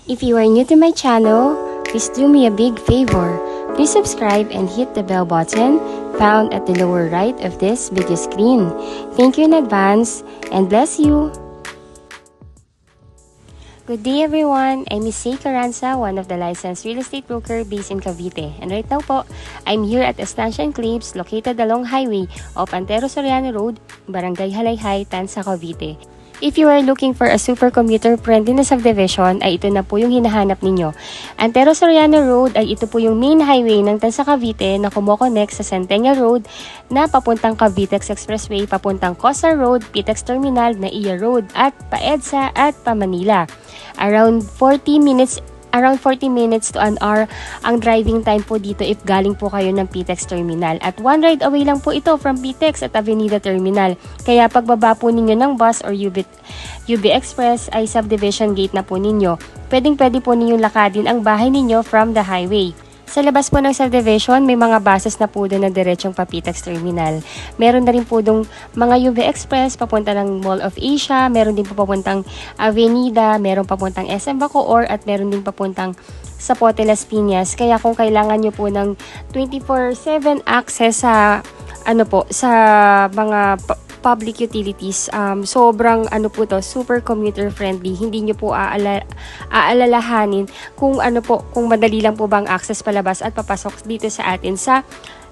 If you are new to my channel, please do me a big favor. Please subscribe and hit the bell button found at the lower right of this video screen. Thank you in advance and bless you! Good day everyone! I'm Miss Say Caranza, one of the licensed real estate broker based in Cavite. And right now po, I'm here at Estancia Enclaves located along highway of Antero Soriano Road, Barangay Halayhay, Tanza, Cavite. If you are looking for a super commuter-friendly na subdivision, ay ito na po yung hinahanap ninyo. Antero Soriano Road ay ito po yung main highway ng Tanza, Cavite na kumo-connect sa Centennial Road na papuntang Cavitex Expressway, papuntang Costa Road, PTEX Terminal, Naiya Road at pa-EDSA at pa-Manila. Around 40 minutes to an hour ang driving time po dito if galing po kayo ng PTEX Terminal. At one ride away lang po ito from PTEX at Avenida Terminal. Kaya pagbaba po ninyo ng bus or UB Express ay subdivision gate na po ninyo. Pwedeng-pwede po ninyong lakadin ang bahay ninyo from the highway. Sa labas po ng subdivision, may mga buses na po doon na diretsong pa PTEX Terminal. Meron na rin po doon mga UV Express, papunta ng Mall of Asia, meron din po papuntang Avenida, meron papuntang SM Bacoor, at meron din papuntang Zapote Las Piñas. Kaya kung kailangan nyo po ng 24/7 access sa sa mga public utilities, sobrang super commuter friendly. Hindi nyo po aalalahanin kung kung madali lang po bang access palabas at papasok dito sa atin sa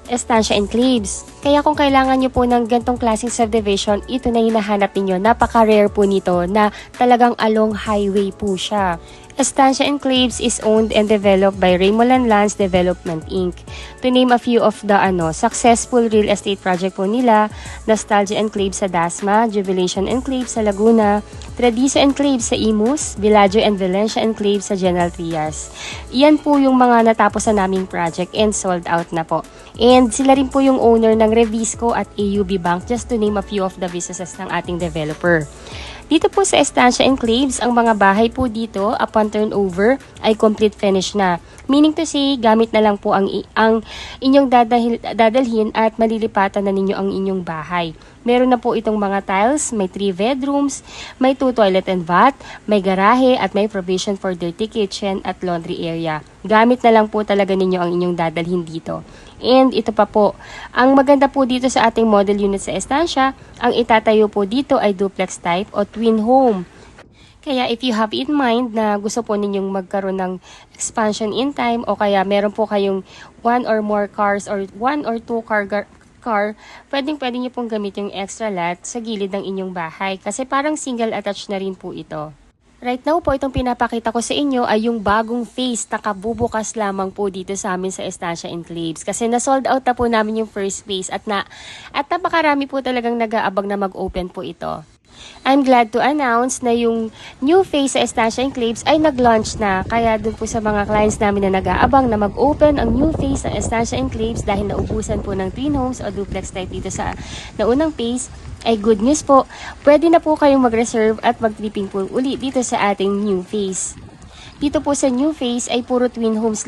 Estancia Enclaves. Kaya kung kailangan nyo po ng gantong klaseng subdivision, ito na hinahanap ninyo. Napaka-rare po nito na talagang along highway po siya. Estancia Enclaves is owned and developed by Raymoland Lands Development Inc. To name a few of the successful real estate project po nila: Nostalgia Enclave sa Dasma, Jubilation Enclave sa Laguna, Tradiso Enclave sa Imus, Villaggio and Valencia Enclave sa General Trias. Iyan po yung mga natapos na naming project and sold out na po. And sila rin po yung owner ng Revisco at AUB Bank, just to name a few of the businesses ng ating developer. Dito po sa Estancia Enclaves, ang mga bahay po dito upon turnover ay complete finish na. Meaning to say, gamit na lang po ang inyong dadalhin at malilipatan na ninyo ang inyong bahay. Meron na po itong mga tiles, may 3 bedrooms, may 2 toilet and bath, may garahe at may provision for dirty kitchen at laundry area. Gamit na lang po talaga ninyo ang inyong dadalhin dito. And ito pa po, ang maganda po dito sa ating model unit sa Estancia, ang itatayo po dito ay duplex type o twin home. Kaya if you have in mind na gusto po ninyong magkaroon ng expansion in time o kaya meron po kayong 1 or more cars or 1 or 2 car, pwede nyo pong gamit yung extra lot sa gilid ng inyong bahay kasi parang single attached na rin po ito. Right now po, itong pinapakita ko sa inyo ay yung bagong phase na kabubukas lamang po dito sa amin sa Estancia Enclaves. Kasi na-sold out na po namin yung first phase at napakarami po talagang nag-aabang na mag-open po ito. I'm glad to announce na yung new phase sa Estancia Enclaves ay nag-launch na. Kaya dun po sa mga clients namin na nag-aabang na mag-open ang new phase sa Estancia Enclaves dahil naubusan po ng twin homes o duplex type dito sa naunang phase, ay good news po. Pwede na po kayong mag-reserve at mag-tripping po uli dito sa ating new phase. Dito po sa new phase ay puro twin homes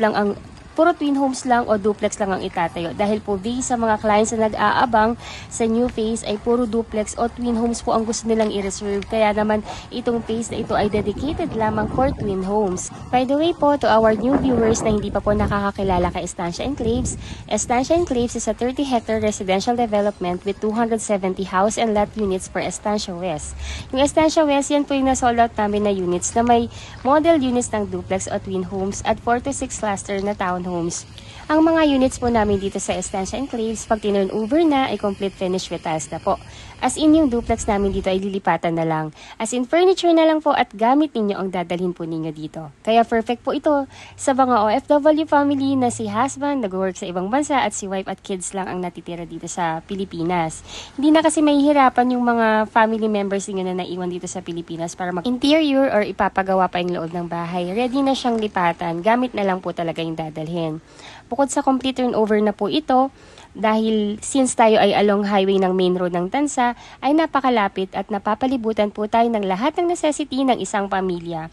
lang o duplex lang ang itatayo. Dahil po based sa mga clients na nag-aabang sa new phase ay puro duplex o twin homes po ang gusto nilang i-reserve. Kaya naman itong phase na ito ay dedicated lamang for twin homes. By the way po, to our new viewers na hindi pa po nakakakilala kay Estancia Enclaves, Estancia Enclaves is a 30-hectare residential development with 270 house and lot units for Estancia West. Yung Estancia West, yan po yung na-sold out namin na units na may model units ng duplex o twin homes at 4 to 6 cluster na town homes. Ang mga units po namin dito sa Estancia Enclaves, pag tinurn over na, ay complete finish with tiles na po. As in, yung duplex namin dito ay lilipatan na lang. As in, furniture na lang po at gamit ninyo ang dadalhin po ninyo dito. Kaya perfect po ito sa mga OFW family na si husband nag-work sa ibang bansa at si wife at kids lang ang natitira dito sa Pilipinas. Hindi na kasi mahihirapan yung mga family members ninyo na naiwan dito sa Pilipinas para mag-interior or ipapagawa pa yung loob ng bahay. Ready na siyang lipatan. Gamit na lang po talaga yung dadalhin. Bukod sa complete turnover na po ito, dahil since tayo ay along highway ng main road ng Tanza, ay napakalapit at napapalibutan po tayo ng lahat ng necessity ng isang pamilya.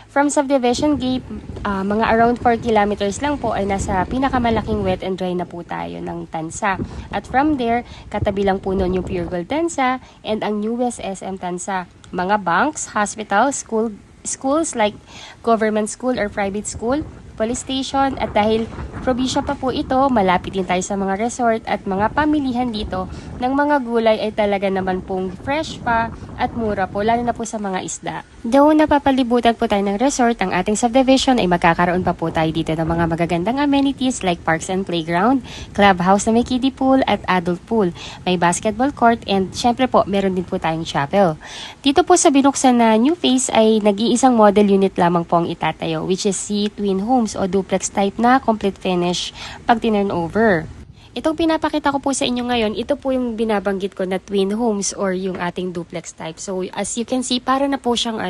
From subdivision gate, mga around 4 kilometers lang po ay nasa pinakamalaking wet and dry na po tayo ng Tanza. At from there, katabi lang po nun yung Pure Gold Tanza and ang newest SM Tanza. Mga banks, hospital, school schools like government school or private school, police station, at dahil probinsya pa po ito, malapit din tayo sa mga resort at mga pamilihan dito ng mga gulay ay talaga naman pong fresh pa at mura po, lalo na po sa mga isda. Though napapalibutan po tayo ng resort, ang ating subdivision ay magkakaroon pa po tayo dito ng mga magagandang amenities like parks and playground, clubhouse na may kiddie pool at adult pool, may basketball court, and syempre po, meron din po tayong chapel. Dito po sa binuksan na new phase ay nag-iisang model unit lamang po ang itatayo, which is si Twin Homes o duplex type na complete finish pag tinurn over. Itong pinapakita ko po sa inyo ngayon, ito po yung binabanggit ko na twin homes or yung ating duplex type. So as you can see, para na po siyang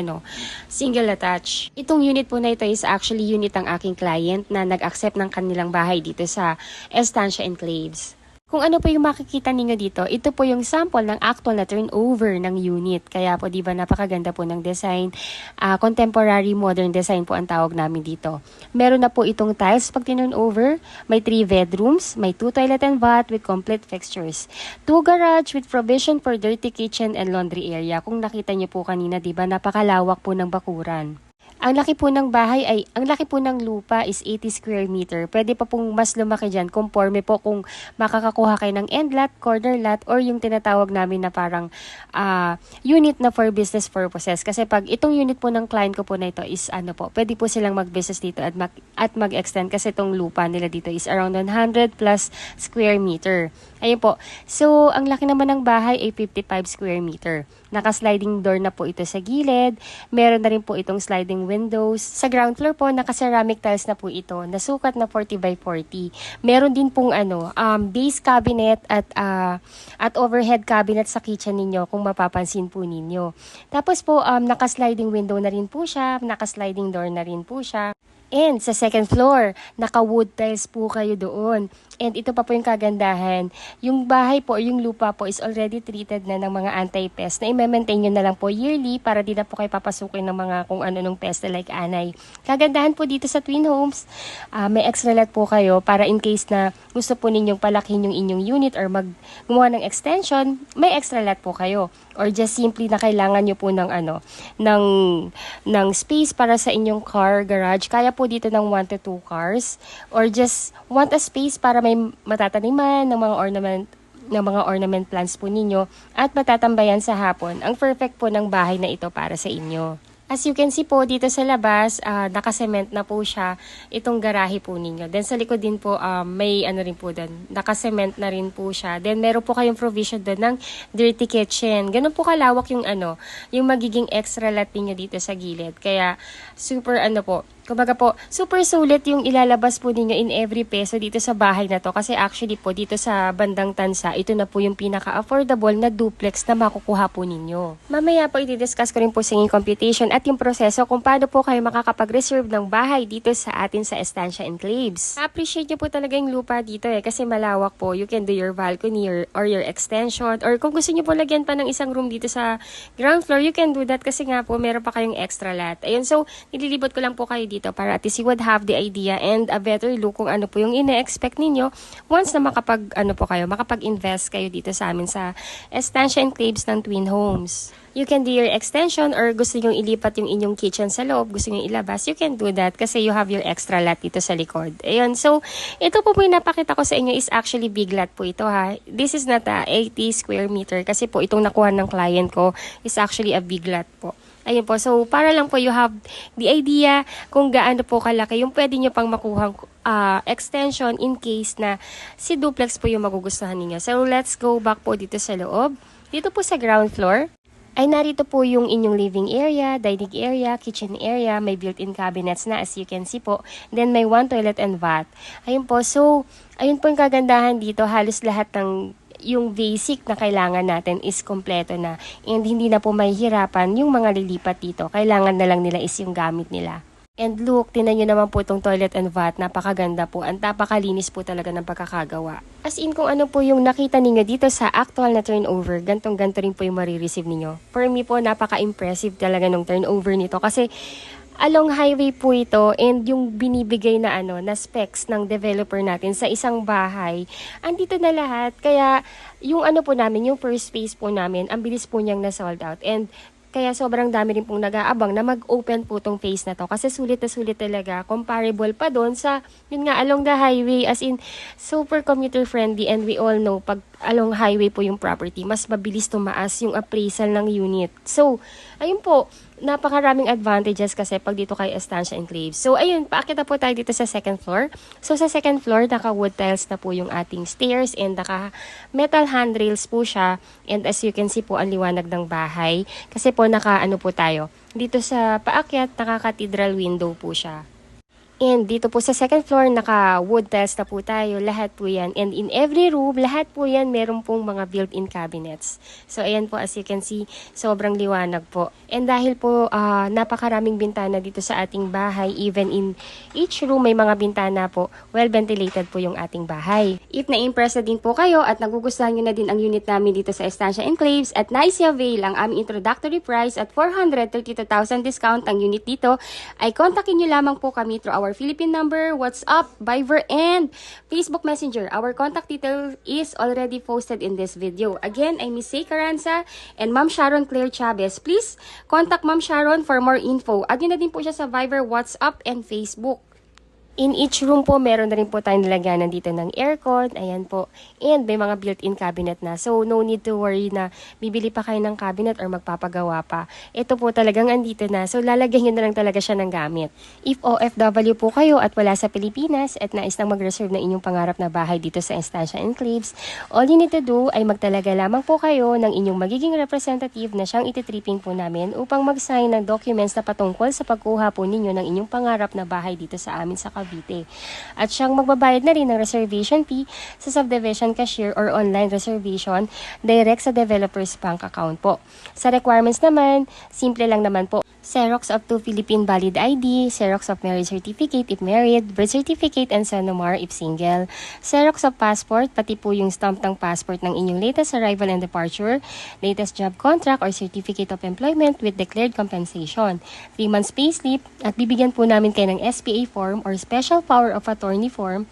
single attach. Itong unit po na ito is actually unit ng aking client na nag-accept ng kanilang bahay dito sa Estancia Enclaves. Kung ano po yung makikita ninyo dito, ito po yung sample ng actual na turnover ng unit. Kaya po, di ba, napakaganda po ng design. Contemporary modern design po ang tawag namin dito. Meron na po itong tiles pag turnover. May 3 bedrooms, may 2 toilet and bath with complete fixtures. 2 garage with provision for dirty kitchen and laundry area. Kung nakita niyo po kanina, di ba, napakalawak po ng bakuran. Ang laki po ng bahay ang laki po ng lupa is 80 square meter. Pwede pa pong mas lumaki dyan, conforme po kung makakakuha kayo ng end lot, corner lot, or yung tinatawag namin na parang unit na for business purposes. Kasi pag itong unit po ng client ko po na ito is pwede po silang mag-business dito at mag-extend kasi itong lupa nila dito is around 100 plus square meter. Ayun po. So, ang laki naman ng bahay ay 55 square meter. Naka-sliding door na po ito sa gilid. Meron na rin po itong sliding windows. Sa ground floor po, naka-ceramic tiles na po ito. Nasukat na 40 by 40. Meron din pong base cabinet at overhead cabinet sa kitchen ninyo kung mapapansin po ninyo. Tapos po, naka-sliding window na rin po siya. Naka-sliding door na rin po siya. And sa second floor, naka-wood tiles po kayo doon. And ito pa po yung kagandahan. Yung bahay po, yung lupa po is already treated na ng mga anti-pest na i-maintain nyo na lang po yearly para di na po kayo papasukin ng mga kung ano nung pest like anay. Kagandahan po dito sa Twin Homes, may extra lot po kayo para in case na gusto po ninyong palakihin yung inyong unit or gumawa ng extension, may extra lot po kayo. Or just simply na kailangan nyo po ng ng space para sa inyong car garage. Kaya po dito ng 1 to 2 cars. Or just want a space para may matataniman ng mga ornament plants po ninyo at matatambayan sa hapon. Ang perfect po ng bahay na ito para sa inyo. As you can see po, dito sa labas, nakasement na po siya itong garahe po ninyo. Then sa likod din po, may rin po doon. Nakasement na rin po siya. Then meron po kayong provision doon ng dirty kitchen. Ganun po kalawak yung yung magiging extra lot niyo dito sa gilid. Kaya super kumbaga po, super sulit yung ilalabas po ninyo in every peso dito sa bahay na to. Kasi actually po, dito sa bandang Tansa, ito na po yung pinaka-affordable na duplex na makukuha po ninyo. Mamaya po, i-discuss ko rin po sa inyong computation at yung proseso kung paano po kayo makakapag-reserve ng bahay dito sa atin sa Estancia Enclaves. Appreciate nyo po talaga yung lupa dito kasi malawak po. You can do your balcony or your extension. Or kung gusto nyo po lagyan pa ng isang room dito sa ground floor, you can do that kasi nga po, meron pa kayong extra lot. Ayun, so, nililibot ko lang po kayo dito para at least you would have the idea and a better look kung ano po yung ine-expect ninyo once na makapag-invest kayo dito sa amin sa Estancia Enclaves ng Twin Homes. You can do your extension or gusto nyo ilipat yung inyong kitchen sa loob, gusto nyo ilabas, you can do that kasi you have your extra lot dito sa likod. Ayun, so ito po yung napakita ko sa inyo is actually big lot po ito ha. This is not a 80 square meter kasi po itong nakuha ng client ko is actually a big lot po. Ayun po, so para lang po you have the idea kung gaano po kalaki yung pwede nyo pang makuhang extension in case na si duplex po yung magugustuhan ninyo. So let's go back po dito sa loob. Dito po sa ground floor, ay narito po yung inyong living area, dining area, kitchen area, may built-in cabinets na as you can see po. Then may 1 toilet and bath. Ayun po, so ayun po yung kagandahan dito, halos lahat ng yung basic na kailangan natin is kompleto na and hindi na po mahihirapan yung mga lilipat dito. Kailangan na lang nila is yung gamit nila. And look, tinan nyo naman po itong toilet and bath. Napakaganda po. Ang napakalinis po talaga ng pagkakagawa. As in, kung ano po yung nakita ninyo dito sa actual na turnover, gantong-ganto rin po yung marireceive ninyo. For me po, napaka-impressive talaga ng turnover nito. Kasi along highway po ito and yung binibigay na na specs ng developer natin sa isang bahay, andito na lahat. Kaya yung po namin, yung first phase po namin, ang bilis po niyang na sold out. And Kaya sobrang dami rin pong nag-aabang na mag-open po tong phase na to. Kasi sulit na sulit talaga. Comparable pa doon sa, yun nga, along the highway. As in, super commuter friendly. And we all know, pag along highway po yung property, mas mabilis tumaas yung appraisal ng unit. So, ayun po, napakaraming advantages kasi pag dito kay Estancia Enclaves. So, ayun, paakit na po tayo dito sa second floor. So, sa second floor, naka-wood tiles na po yung ating stairs and naka-metal handrails po siya. And as you can see po, ang liwanag ng bahay. Kasi po, naka-ano po tayo. Dito sa paakyat, naka-cathedral window po siya. And dito po sa second floor, naka-wood tiles na po tayo. Lahat po yan. And in every room, lahat po yan, meron pong mga built-in cabinets. So, ayan po, as you can see, sobrang liwanag po. And dahil po, napakaraming bintana dito sa ating bahay, even in each room, may mga bintana po, well-ventilated po yung ating bahay. If na-impress na din po kayo at nagugustuhan nyo na din ang unit namin dito sa Estancia Enclaves at nais-avail ang aming introductory price at 432,000 discount ang unit dito, ay kontakin nyo lamang po kami through our Philippine number, WhatsApp, Viber, and Facebook Messenger. Our contact detail is already posted in this video. Again, I'm Miss Say Caranza and Ma'am Sharon Claire Chavez. Please contact Ma'am Sharon for more info. Add nyo na din po siya sa Viber, WhatsApp, and Facebook. In each room po, meron na rin po tayong nilagyanan dito ng aircon. Ayan po. And may mga built-in cabinet na. So, no need to worry na bibili pa kayo ng cabinet or magpapagawa pa. Ito po talagang andito na. So, lalagyan nyo na lang talaga siya ng gamit. If OFW po kayo at wala sa Pilipinas at nais nang mag-reserve ng inyong pangarap na bahay dito sa Estancia Enclaves, all you need to do ay magtalaga lamang po kayo ng inyong magiging representative na siyang ititripping po namin upang mag-sign ng documents na patungkol sa pagkuha po ninyo ng inyong pangarap na bahay dito sa amin sa Cavite. At siyang magbabayad na rin ng reservation fee sa subdivision cashier or online reservation direct sa developer's bank account po. Sa requirements naman, simple lang naman po. Xerox of 2 Philippine valid ID, Xerox of marriage certificate if married, birth certificate and Sonomar if single, Xerox of passport, pati po yung stamp ng passport ng inyong latest arrival and departure, latest job contract or certificate of employment with declared compensation, 3 months payslip, at bibigyan po namin kayo ng SPA form or special power of attorney form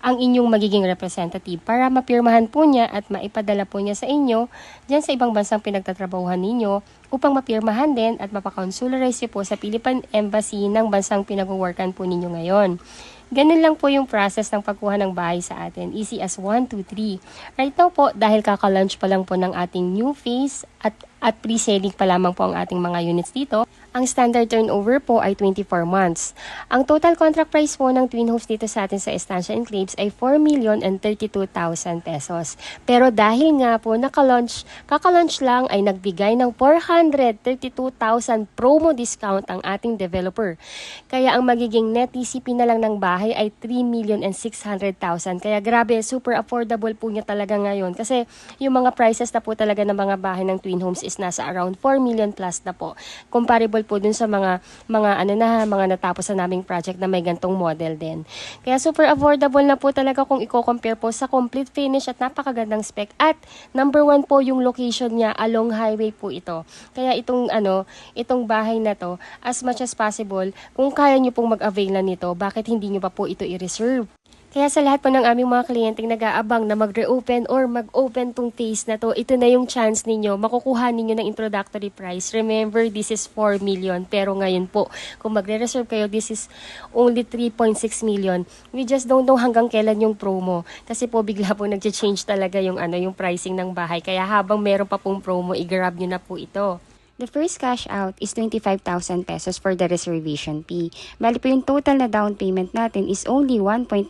ang inyong magiging representative para mapirmahan po niya at maipadala po niya sa inyo dyan sa ibang bansang pinagtatrabahuhan ninyo upang mapirmahan din at mapakonsularize po sa Philippine Embassy ng bansang pinag-workan po ninyo ngayon. Ganun lang po yung process ng pagkuha ng bahay sa atin. Easy as 1, 2, 3. Right now po, dahil kaka-launch pa lang po ng ating new phase at pre-selling pa lamang po ang ating mga units dito, ang standard turnover po ay 24 months. Ang total contract price po ng Twin Homes dito sa atin sa Estancia Enclaves ay 4,032,000 pesos. Pero dahil nga po kaka-launch lang ay nagbigay ng 432,000 promo discount ang ating developer. Kaya ang magiging net TCP na lang ng bahay ay 3,600,000. Kaya grabe, super affordable po niya talaga ngayon. Kasi yung mga prices na po talaga ng mga bahay ng Twin Homes is nasa around 4 million plus na po. Comparable po dun sa mga natapos na naming project na may gantong model din. Kaya super affordable na po talaga kung i-compare po sa complete finish at napakagandang spec. At number 1 po yung location niya, along highway po ito. Kaya itong bahay na to, as much as possible, kung kaya niyo pong mag-avail na nito, bakit hindi niyo pa po ito i-reserve? Kaya sa lahat po ng aming mga kliyenteng nag-aabang na mag-reopen or mag-open tong phase na to, ito na yung chance ninyo, makukuha ninyo ng introductory price. Remember, this is 4 million. Pero ngayon po, kung magre-reserve kayo, this is only 3.6 million. We just don't know hanggang kailan yung promo. Kasi po, bigla po nag-change talaga yung pricing ng bahay. Kaya habang meron pa pong promo, i-grab nyo na po ito. The first cash out is 25,000 pesos for the reservation fee. Bali po yung total na down payment natin is only 1.9%.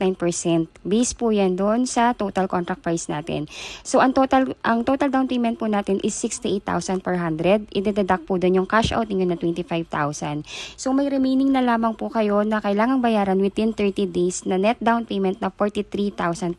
Base po yan doon sa total contract price natin. So ang total down payment po natin is 68,400. I-deduct po doon yung cash out ninyo na 25,000. So may remaining na lamang po kayo na kailangang bayaran within 30 days na net down payment na 43,400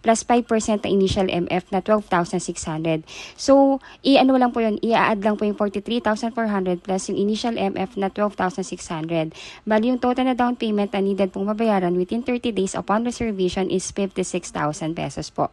plus 5% na initial MF na 12,600. So i-ano lang po yun, i-add lang po yung 43,400 plus yung initial MF na 12,600. Bali yung total na down payment na needed pong mabayaran within 30 days upon reservation is 56,000 pesos po.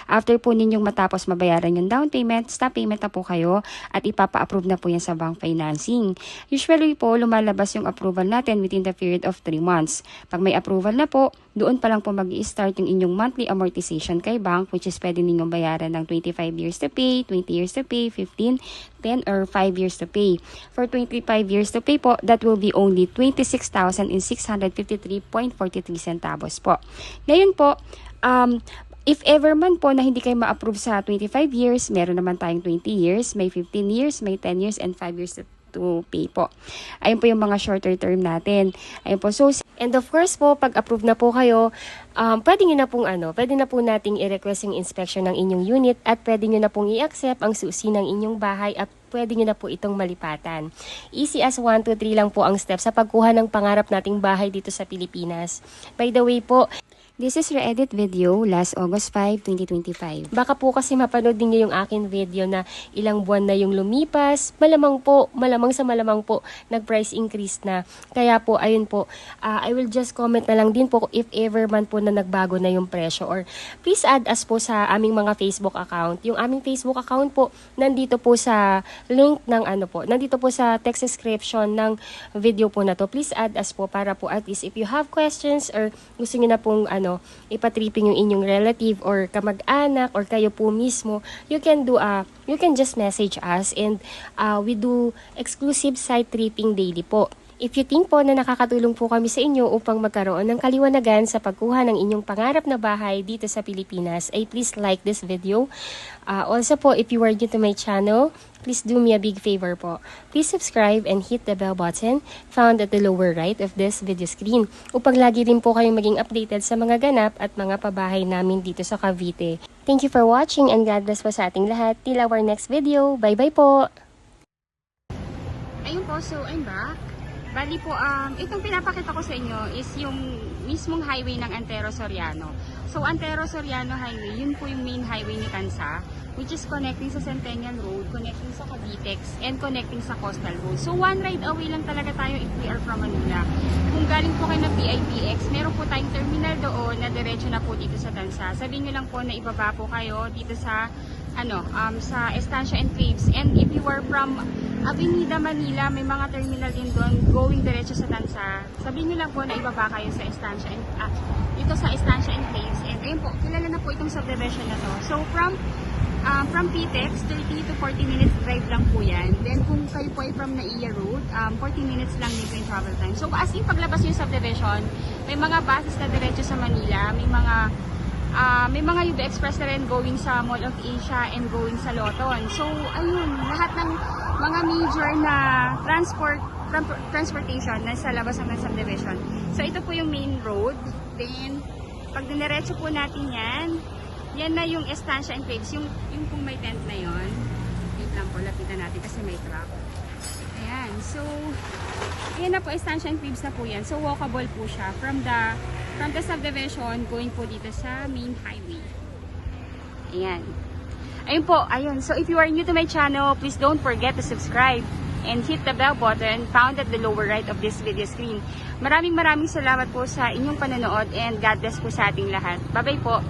After po ninyong matapos mabayaran yung down payment, stop payment na po kayo at ipapa-approve na po yan sa bank financing. Usually po, lumalabas yung approval natin within the period of 3 months. Pag may approval na po, doon pa lang po mag-i-start yung inyong monthly amortization kay bank, which is pwede ninyong bayaran ng 25 years to pay, 20 years to pay, 15, 10, or 5 years to pay. For 25 years to pay po, that will be only 26,653.43 centavos po. Ngayon po, if ever man po na hindi kayo ma-approve sa 25 years, meron naman tayong 20 years, may 15 years, may 10 years, and 5 years to pay po. Ayun po yung mga shorter term natin. Ayun po. So, and of course po, pag approve na po kayo, pwede na po nating i-request yung inspection ng inyong unit at pwede nyo na pong i-accept ang susi ng inyong bahay at pwede nyo na po itong malipatan. Easy as 1, 2, 3 lang po ang step sa pagkuha ng pangarap nating bahay dito sa Pilipinas. By the way po, this is your edit video last August 5, 2025. Baka po kasi mapanood din niyo yung akin video na ilang buwan na yung lumipas. Malamang sa malamang po, nag-price increase na. Kaya po, ayun po, I will just comment na lang din po if ever man po na nagbago na yung presyo. Or please add us po sa aming mga Facebook account. Yung aming Facebook account po, nandito po sa link ng nandito po sa text description ng video po na to. Please add us po para po at least if you have questions or gusto niyo na pong ipatripping yung inyong relative or kamag-anak or kayo po mismo, you can just message us and we do exclusive site tripping daily po. If you think po na nakakatulong po kami sa inyo upang magkaroon ng kaliwanagan sa pagkuha ng inyong pangarap na bahay dito sa Pilipinas, ay please like this video. Also po, if you are new to my channel, please do me a big favor po. Please subscribe and hit the bell button found at the lower right of this video screen upang lagi rin po kayong maging updated sa mga ganap at mga pabahay namin dito sa Cavite. Thank you for watching and God bless po sa ating lahat. Till our next video. Bye-bye po! Ayun po, so I'm back. Bali po, itong pinapakita ko sa inyo is yung mismong highway ng Antero Soriano. So, Antero Soriano Highway, yun po yung main highway ni Tansa, which is connecting sa Centennial Road, connecting sa Cavitex, and connecting sa Coastal Road. So, one ride away lang talaga tayo if we are from Manila. Kung galing po kayo ng PIPX, meron po tayong terminal doon na diretso na po dito sa Tansa. Sabihin nyo lang po na ibaba po kayo dito sa sa Estancia Enclaves. And if you are from Avenida Manila, may mga terminal din doon going diretso sa Tansa. Sabihin nyo lang po na ibaba kayo sa Estancia dito sa Estancia Enclaves. And ayun po, kilala na po itong subdivision na to. So from PTEX, 30 to 40 minutes drive lang po yan. Then kung kayo po ay from Naiya Road, 40 minutes lang dito yung travel time. So as in paglabas yung subdivision, may mga buses na diretso sa Manila, may mga UB Express na rin going sa Mall of Asia and going sa Loton. So, ayun, lahat ng mga major na transportation na sa labas ng subdivision. So, ito po yung main road. Then, pag diniretso po natin yan na yung Estancia Enclaves, yung pong may tent na yon. Wait lang po, lapitan natin kasi may truck. Ayan, so, ayan na po, Estancia Enclaves na po yan. So, walkable po siya from the subdivision going po dito sa main highway. Ayan. Ayun po, ayun. So if you are new to my channel, please don't forget to subscribe and hit the bell button found at the lower right of this video screen. Maraming salamat po sa inyong panonood and God bless po sa ating lahat. Bye-bye po.